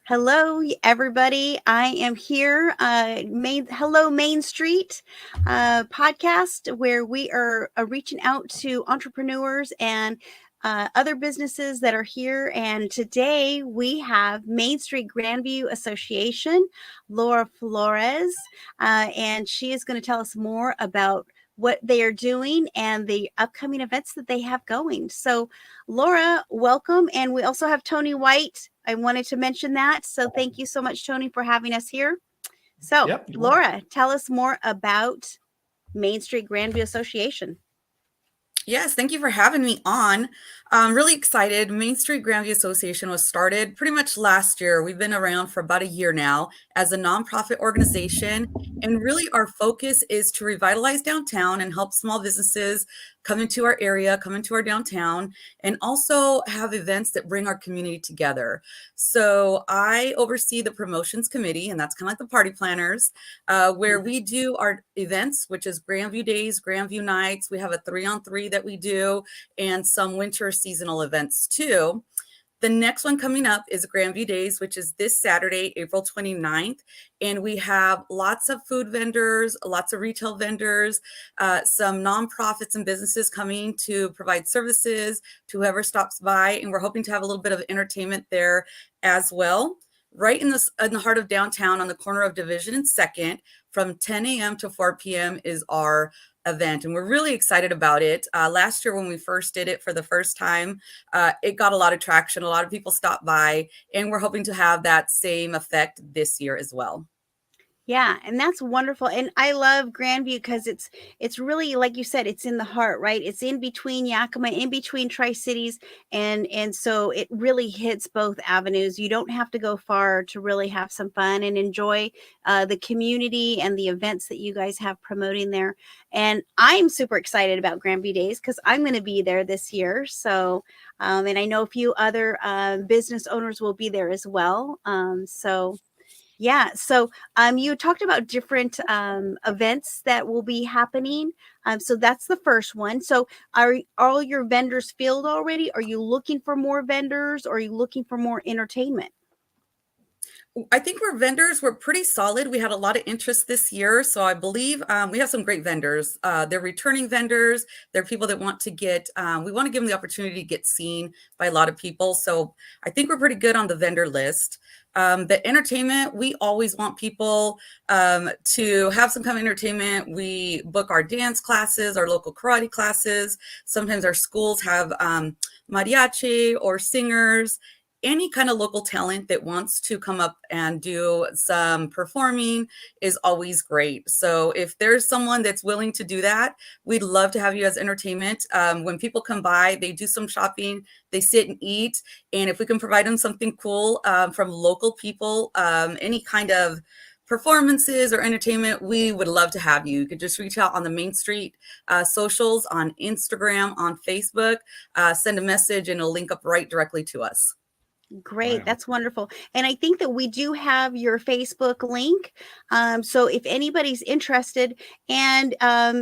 Hello, everybody. I am here. Hello, Main Street podcast, where we are reaching out to entrepreneurs and other businesses that are here. And today we have Main Street Grandview Association, Laura Flores, and she is going to tell us more about what they are doing and the upcoming events that they have going. So, Laura, welcome. And we also have Tony White. I wanted to mention that. So thank you so much, Tony, for having us here. So, Laura, tell us more about Main Street Grandview Association. Yes, thank you for having me on. I'm really excited. Main Street Grandview Association was started pretty much last year. We've been around for about a year now as a nonprofit organization. And really our focus is to revitalize downtown and help small businesses come into our area, come into our downtown, and also have events that bring our community together. So I oversee the promotions committee, and that's kind of like the party planners, where we do our events, which is Grandview Days, Grandview Nights. We have a 3-on-3 that we do, and some winter seasonal events too. The next one coming up is Grandview Days, which is this Saturday, April 29th. And we have lots of food vendors, lots of retail vendors, some nonprofits and businesses coming to provide services to whoever stops by. And we're hoping to have a little bit of entertainment there as well. Right in the heart of downtown on the corner of Division and 2nd, from 10 a.m. to 4 p.m. is our event, and we're really excited about it. Last year when we first did it for the first time, it got a lot of traction. A lot of people stopped by, and we're hoping to have that same effect this year as well. Yeah, and that's wonderful. And I love Grandview because it's really, like you said, it's in the heart, right? It's in between Yakima, in between Tri-Cities, and so it really hits both avenues. You don't have to go far to really have some fun and enjoy the community and the events that you guys have promoting there. And I'm super excited about Grandview Days because I'm going to be there this year. So, and I know a few other business owners will be there as well. Yeah. So you talked about different events that will be happening. So that's the first one. So are all your vendors filled already? Are you looking for more vendors? Or are you looking for more entertainment? I think our vendors were pretty solid. We had a lot of interest this year. So I believe we have some great vendors. They're returning vendors. They're people that want to we want to give them the opportunity to get seen by a lot of people. So I think we're pretty good on the vendor list. The entertainment, we always want people to have some kind of entertainment. We book our dance classes, our local karate classes. Sometimes our schools have mariachi or singers. Any kind of local talent that wants to come up and do some performing is always great. So if there's someone that's willing to do that, we'd love to have you as entertainment. When people come by, they do some shopping, they sit and eat. And if we can provide them something cool from local people, any kind of performances or entertainment, we would love to have you. You could just reach out on the Main Street socials, on Instagram, on Facebook, send a message and it'll link up right directly to us. Great. Wow. That's wonderful. And I think that we do have your Facebook link. So if anybody's interested and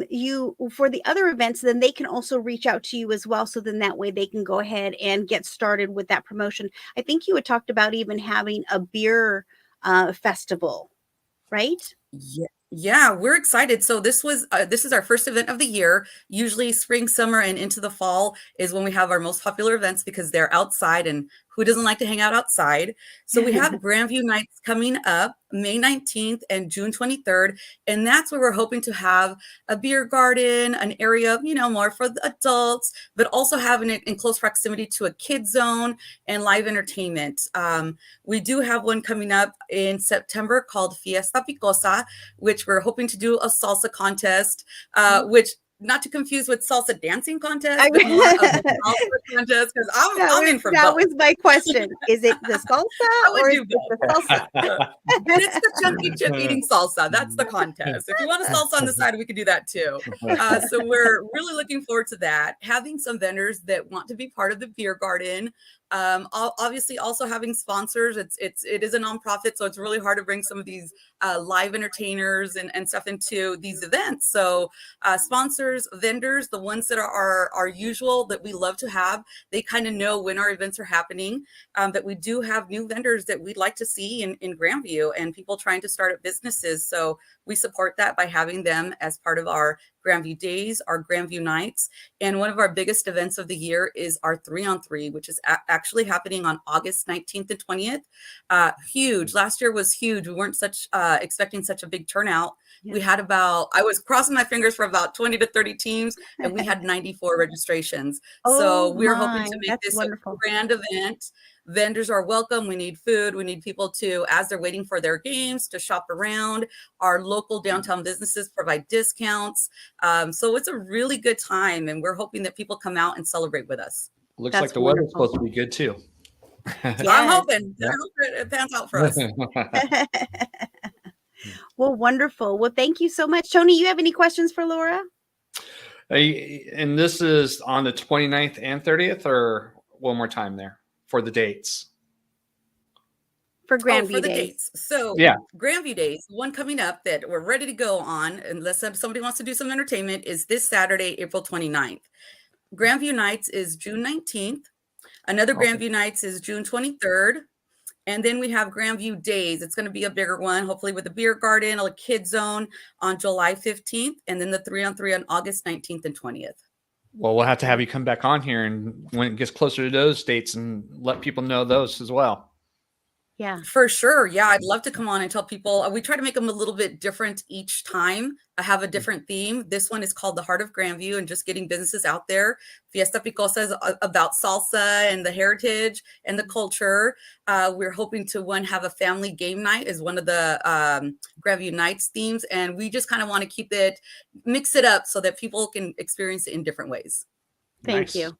you for the other events, then they can also reach out to you as well. So then that way they can go ahead and get started with that promotion. I think you had talked about even having a beer festival, right? Yeah, we're excited. So this is our first event of the year. Usually spring, summer, and into the fall is when we have our most popular events because they're outside, and who doesn't like to hang out outside? So we have Grandview Nights coming up May 19th and June 23rd. And that's where we're hoping to have a beer garden, an area, more for the adults, but also having it in close proximity to a kid zone and live entertainment. We do have one coming up in September called Fiesta Picosa, which we're hoping to do a salsa contest, which not to confuse with salsa dancing contest, but more of a salsa contest, because I'm in for both. That was my question. Is it the salsa or is it the salsa? It's the chunky chip eating salsa. That's the contest. If you want a salsa on the side, we could do that too. So we're really looking forward to that. Having some vendors that want to be part of the beer garden. Obviously also having sponsors. It is a nonprofit, so it's really hard to bring some of these live entertainers and stuff into these events. So sponsors, vendors, the ones that are our usual that we love to have, they kind of know when our events are happening. That we do have new vendors that we'd like to see in Grandview, and people trying to start up businesses. So we support that by having them as part of our Grandview Days, our Grandview Nights. And one of our biggest events of the year is our 3-on-3, which is actually happening on August 19th and 20th. Huge. Last year was huge. We weren't expecting such a big turnout. Yeah. We had I was crossing my fingers for about 20 to 30 teams, and we had 94 registrations. So we're hoping to make this wonderful. a grand event. Vendors are welcome. We need food. We need people to, as they're waiting for their games, to shop around. Our local downtown businesses provide discounts. So it's a really good time, and we're hoping that people come out and celebrate with us. Looks like the weather's supposed to be good too. Yes. I'm hoping. Yeah. I hope it pans out for us. Well, wonderful. Well, thank you so much. Tony, you have any questions for Laura? And this is on the 29th and 30th, or one more time there for the dates? For Grandview for the Days. dates. So yeah, Grandview Days, one coming up that we're ready to go on, unless somebody wants to do some entertainment, is this Saturday, April 29th. Grandview Nights is June 19th. Another Grandview Nights is June 23rd. And then we have Grandview Days. It's going to be a bigger one, hopefully with a beer garden, a kid zone on July 15th. And then the 3-on-3 on August 19th and 20th. Well, we'll have to have you come back on here and when it gets closer to those dates and let people know those as well. Yeah, for sure. Yeah, I'd love to come on and tell people. We try to make them a little bit different each time. I have a different theme. This one is called The Heart of Grandview, and just getting businesses out there. Fiesta Picosa is about salsa and the heritage and the culture. We're hoping to have a family game night is one of the Grandview Nights themes, and we just kind of want to mix it up so that people can experience it in different ways. Thank you.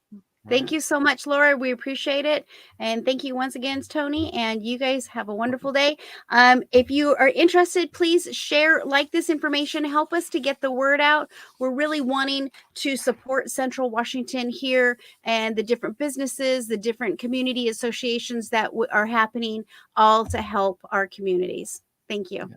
Thank you so much, Laura. We appreciate it. And thank you once again, Tony. And you guys have a wonderful day. If you are interested, please share, like this information, help us to get the word out. We're really wanting to support Central Washington here and the different businesses, the different community associations that are happening, all to help our communities. Thank you.